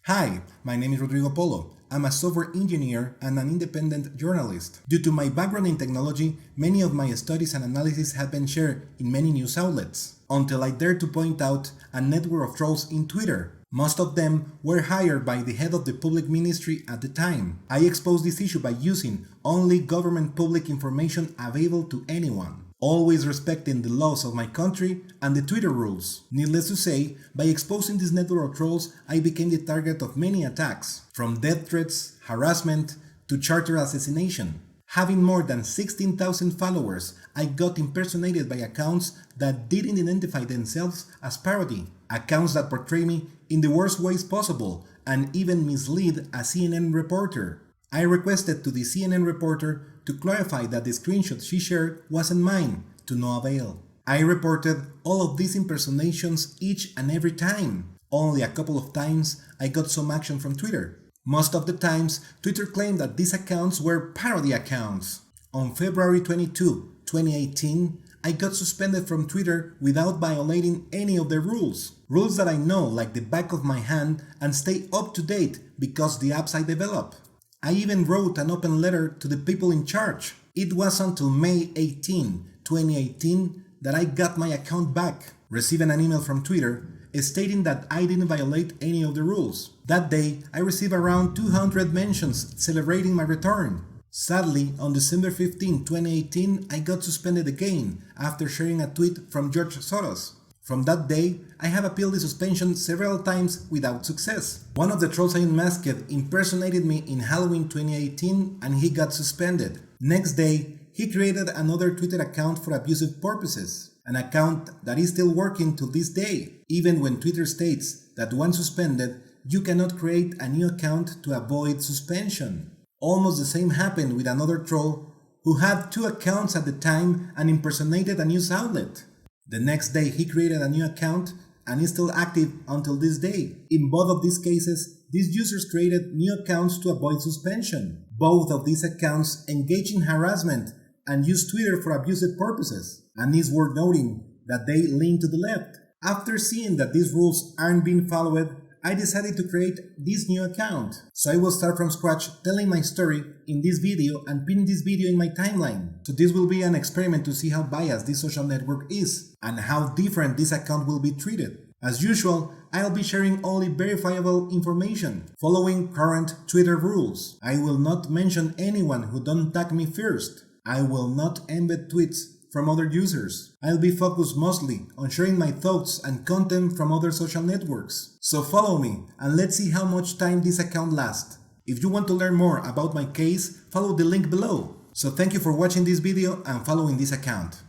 Hi, my name is Rodrigo Polo. I'm a software engineer and an independent journalist. Due to my background in technology, many of my studies and analysis have been shared in many news outlets, until I dared to point out a network of trolls in Twitter. Most of them were hired by the head of the public ministry at the time. I exposed this issue by using only government public information available to anyone, always respecting the laws of my country and the Twitter rules. Needless to say, by exposing this network of trolls, I became the target of many attacks, from death threats, harassment, to charter assassination. Having more than 16,000 followers, I got impersonated by accounts that didn't identify themselves as parody, accounts that portray me in the worst ways possible, and even mislead a CNN reporter. I requested to the CNN reporter to clarify that the screenshot she shared wasn't mine, to no avail. I reported all of these impersonations each and every time. Only a couple of times I got some action from Twitter. Most of the times, Twitter claimed that these accounts were parody accounts. On February 22, 2018, I got suspended from Twitter without violating any of the rules. Rules that I know like the back of my hand and stay up to date because the apps I develop. I even wrote an open letter to the people in charge. It was until May 18, 2018 that I got my account back, receiving an email from Twitter stating that I didn't violate any of the rules. That day, I received around 200 mentions celebrating my return. Sadly, on December 15, 2018, I got suspended again after sharing a tweet from George Soros. From that day, I have appealed the suspension several times without success. One of the trolls I unmasked impersonated me in Halloween 2018 and he got suspended. Next day, he created another Twitter account for abusive purposes, an account that is still working to this day, even when Twitter states that once suspended, you cannot create a new account to avoid suspension. Almost the same happened with another troll who had two accounts at the time and impersonated a news outlet. The next day he created a new account and is still active until this day. In both of these cases, these users created new accounts to avoid suspension. Both of these accounts engage in harassment and use Twitter for abusive purposes, and it's worth noting that they lean to the left. After seeing that these rules aren't being followed, I decided to create this new account. So I will start from scratch telling my story in this video and pin this video in my timeline. So this will be an experiment to see how biased this social network is and how different this account will be treated. As usual, I'll be sharing only verifiable information, following current Twitter rules. I will not mention anyone who don't tag me first. I will not embed tweets from other users. I'll be focused mostly on sharing my thoughts and content from other social networks. So follow me and let's see how much time this account lasts. If you want to learn more about my case, follow the link below. So thank you for watching this video and following this account.